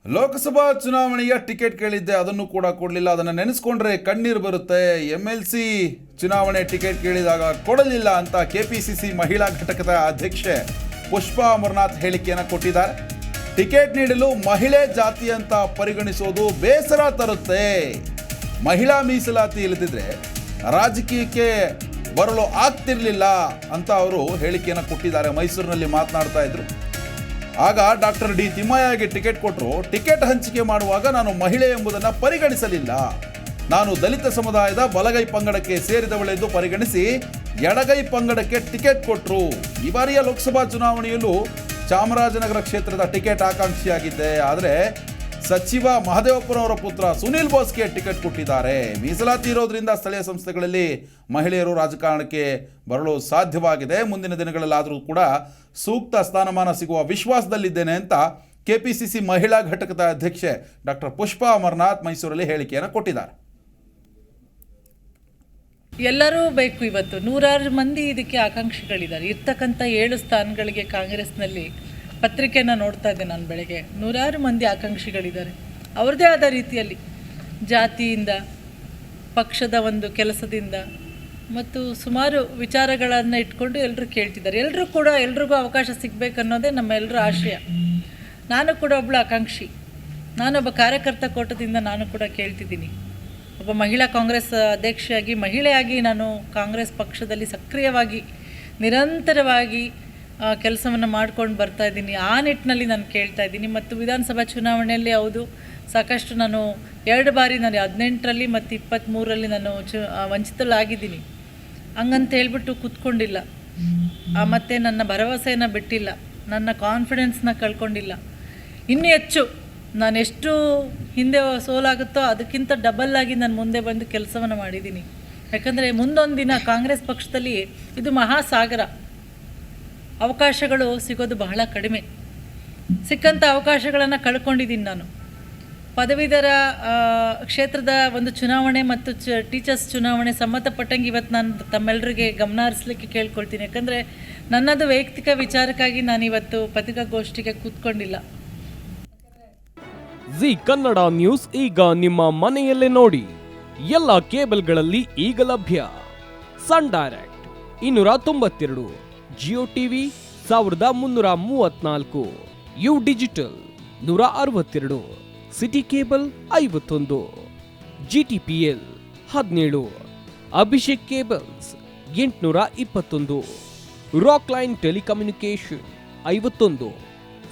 ಲೋಕಸಭಾ ಚುನಾವಣೆಯ ಟಿಕೆಟ್ ಕೇಳಿದ್ದೆ, ಅದನ್ನು ಕೂಡ ಕೊಡಲಿಲ್ಲ. ಅದನ್ನು ನೆನೆಸ್ಕೊಂಡ್ರೆ ಕಣ್ಣೀರು ಬರುತ್ತೆ. MLC ಚುನಾವಣೆ ಟಿಕೆಟ್ ಕೇಳಿದಾಗ ಕೊಡಲಿಲ್ಲ ಅಂತ KPCC ಮಹಿಳಾ ಘಟಕದ ಅಧ್ಯಕ್ಷೆ ಪುಷ್ಪಾ ಅಮರನಾಥ್ ಹೇಳಿಕೆಯನ್ನು ಕೊಟ್ಟಿದ್ದಾರೆ. ಟಿಕೆಟ್ ನೀಡಲು ಮಹಿಳೆ ಜಾತಿ ಅಂತ ಪರಿಗಣಿಸೋದು ಬೇಸರ ತರುತ್ತೆ. ಮಹಿಳಾ ಮೀಸಲಾತಿ ಇಲ್ಲದಿದ್ರೆ ರಾಜಕೀಯಕ್ಕೆ ಬರಲು ಆಗ್ತಿರ್ಲಿಲ್ಲ ಅಂತ ಅವರು ಹೇಳಿಕೆಯನ್ನು ಕೊಟ್ಟಿದ್ದಾರೆ. ಮೈಸೂರಿನಲ್ಲಿ ಮಾತನಾಡ್ತಾ ಇದ್ರು. ಆಗ ಡಾಕ್ಟರ್ ಡಿ ತಿಮ್ಮಯ್ಯಗೆ ಟಿಕೆಟ್ ಕೊಟ್ಟರು. ಟಿಕೆಟ್ ಹಂಚಿಕೆ ಮಾಡುವಾಗ ನಾನು ಮಹಿಳೆ ಎಂಬುದನ್ನು ಪರಿಗಣಿಸಲಿಲ್ಲ. ನಾನು ದಲಿತ ಸಮುದಾಯದ ಬಲಗೈ ಪಂಗಡಕ್ಕೆ ಸೇರಿದವಳೆಂದು ಪರಿಗಣಿಸಿ ಎಡಗೈ ಪಂಗಡಕ್ಕೆ ಟಿಕೆಟ್ ಕೊಟ್ಟರು. ಈ ಬಾರಿಯ ಲೋಕಸಭಾ ಚುನಾವಣೆಯಲ್ಲೂ ಚಾಮರಾಜನಗರ ಕ್ಷೇತ್ರದ ಟಿಕೆಟ್ ಆಕಾಂಕ್ಷಿಯಾಗಿದ್ದೆ. ಆದರೆ ಸಚಿವ ಮಹದೇವಪ್ಪನವರ ಪುತ್ರ ಸುನೀಲ್ ಬೋಸ್ಗೆ ಟಿಕೆಟ್ ಕೊಟ್ಟಿದ್ದಾರೆ. ಮೀಸಲಾತಿ ಇರೋದ್ರಿಂದ ಸ್ಥಳೀಯ ಸಂಸ್ಥೆಗಳಲ್ಲಿ ಮಹಿಳೆಯರು ರಾಜಕಾರಣಕ್ಕೆ ಬರಲು ಸಾಧ್ಯವಾಗಿದೆ. ಮುಂದಿನ ದಿನಗಳಲ್ಲಾದರೂ ಕೂಡ ಸೂಕ್ತ ಸ್ಥಾನಮಾನ ಸಿಗುವ ವಿಶ್ವಾಸದಲ್ಲಿದ್ದೇನೆ ಅಂತ KPCC ಮಹಿಳಾ ಘಟಕದ ಅಧ್ಯಕ್ಷೆ ಡಾಕ್ಟರ್ ಪುಷ್ಪಾ ಅಮರನಾಥ್ ಮೈಸೂರಲ್ಲಿ ಹೇಳಿಕೆಯನ್ನು ಕೊಟ್ಟಿದ್ದಾರೆ. ಎಲ್ಲರೂ ಬೇಕು. ಇವತ್ತು ನೂರಾರು ಮಂದಿ ಇದಕ್ಕೆ ಆಕಾಂಕ್ಷಿಗಳಿದ್ದಾರೆ. ಇರ್ತಕ್ಕಂಥ 7 ಸ್ಥಾನಗಳಿಗೆ ಕಾಂಗ್ರೆಸ್ನಲ್ಲಿ ಪತ್ರಿಕೆಯನ್ನು ನೋಡ್ತಾ ಇದ್ದೆ ನಾನು ಬೆಳಗ್ಗೆ. ನೂರಾರು ಮಂದಿ ಆಕಾಂಕ್ಷಿಗಳಿದ್ದಾರೆ. ಅವ್ರದ್ದೇ ಆದ ರೀತಿಯಲ್ಲಿ ಜಾತಿಯಿಂದ, ಪಕ್ಷದ ಒಂದು ಕೆಲಸದಿಂದ ಮತ್ತು ಸುಮಾರು ವಿಚಾರಗಳನ್ನು ಇಟ್ಕೊಂಡು ಎಲ್ಲರೂ ಕೇಳ್ತಿದ್ದಾರೆ. ಎಲ್ರಿಗೂ ಅವಕಾಶ ಸಿಗಬೇಕನ್ನೋದೇ ನಮ್ಮೆಲ್ಲರ ಆಶಯ. ನಾನು ಕೂಡ ಒಬ್ಬಳು ಆಕಾಂಕ್ಷಿ. ನಾನೊಬ್ಬ ಕಾರ್ಯಕರ್ತ ಕೋಟದಿಂದ ನಾನು ಕೂಡ ಕೇಳ್ತಿದ್ದೀನಿ. ಒಬ್ಬ ಮಹಿಳಾ ಕಾಂಗ್ರೆಸ್ ಅಧ್ಯಕ್ಷೆಯಾಗಿ, ಮಹಿಳೆಯಾಗಿ ನಾನು ಕಾಂಗ್ರೆಸ್ ಪಕ್ಷದಲ್ಲಿ ಸಕ್ರಿಯವಾಗಿ ನಿರಂತರವಾಗಿ ಕೆಲಸವನ್ನು ಮಾಡ್ಕೊಂಡು ಬರ್ತಾ ಇದ್ದೀನಿ. ಆ ನಿಟ್ಟಿನಲ್ಲಿ ನಾನು ಕೇಳ್ತಾ ಇದ್ದೀನಿ. ಮತ್ತು ವಿಧಾನಸಭಾ ಚುನಾವಣೆಯಲ್ಲಿ ಹೌದು, ಸಾಕಷ್ಟು ನಾನು 2 ಬಾರಿ, ನಾನು 18ರಲ್ಲಿ ಮತ್ತು 23ರಲ್ಲಿ ನಾನು ವಂಚಿತಳಾಗಿದ್ದೀನಿ. ಹಂಗಂತ ಹೇಳ್ಬಿಟ್ಟು ಕೂತ್ಕೊಂಡಿಲ್ಲ. ಮತ್ತು ನನ್ನ ಭರವಸೆಯನ್ನು ಬಿಟ್ಟಿಲ್ಲ, ನನ್ನ ಕಾನ್ಫಿಡೆನ್ಸ್ನ ಕಳ್ಕೊಂಡಿಲ್ಲ. ಇನ್ನೂ ಹೆಚ್ಚು ನಾನು ಎಷ್ಟು ಹಿಂದೆ ಸೋಲಾಗುತ್ತೋ ಅದಕ್ಕಿಂತ ಡಬಲ್ ಆಗಿ ನಾನು ಮುಂದೆ ಬಂದು ಕೆಲಸವನ್ನು ಮಾಡಿದ್ದೀನಿ. ಯಾಕಂದರೆ ಮುಂದೊಂದು ದಿನ ಕಾಂಗ್ರೆಸ್ ಪಕ್ಷದಲ್ಲಿ ಇದು ಮಹಾಸಾಗರ. ಅವಕಾಶಗಳು ಸಿಗೋದು ಬಹಳ ಕಡಿಮೆ. ಸಿಕ್ಕಂಥ ಅವಕಾಶಗಳನ್ನು ಕಳ್ಕೊಂಡಿದ್ದೀನಿ ನಾನು. ಪದವೀಧರ ಕ್ಷೇತ್ರದ ಒಂದು ಚುನಾವಣೆ ಮತ್ತು ಟೀಚರ್ಸ್ ಚುನಾವಣೆ ಸಂಬಂಧಪಟ್ಟಂಗೆ ಇವತ್ತು ನಾನು ತಮ್ಮೆಲ್ಲರಿಗೆ ಗಮನ ಹರಿಸಲಿಕ್ಕೆ ಕೇಳ್ಕೊಳ್ತೀನಿ. ಯಾಕಂದರೆ ನನ್ನದು ವೈಯಕ್ತಿಕ ವಿಚಾರಕ್ಕಾಗಿ ನಾನು ಇವತ್ತು ಪತ್ರಿಕಾಗೋಷ್ಠಿಗೆ ಕೂತ್ಕೊಂಡಿಲ್ಲ. ಜಿ ಕನ್ನಡ ನ್ಯೂಸ್ ಈಗ ನಿಮ್ಮ ಮನೆಯಲ್ಲೇ ನೋಡಿ. ಎಲ್ಲ ಕೇಬಲ್ಗಳಲ್ಲಿ ಈಗ ಲಭ್ಯ. Sun Direct 292, Jio TV 1334, U digital 162, city cable 51, GTPL 17, Abhishek cables 821, rock line telecommunication 51,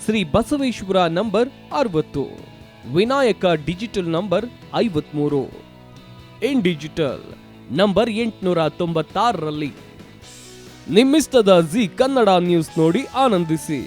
Shri Basaveshwara number 60, Vinayaka digital number 53, in digital number 896ರಲ್ಲಿ. ನಿಮ್ಮಿಸ್ತದ ಜಿ ಕನ್ನಡ ನ್ಯೂಸ್ ನೋಡಿ ಆನಂದಿಸಿ.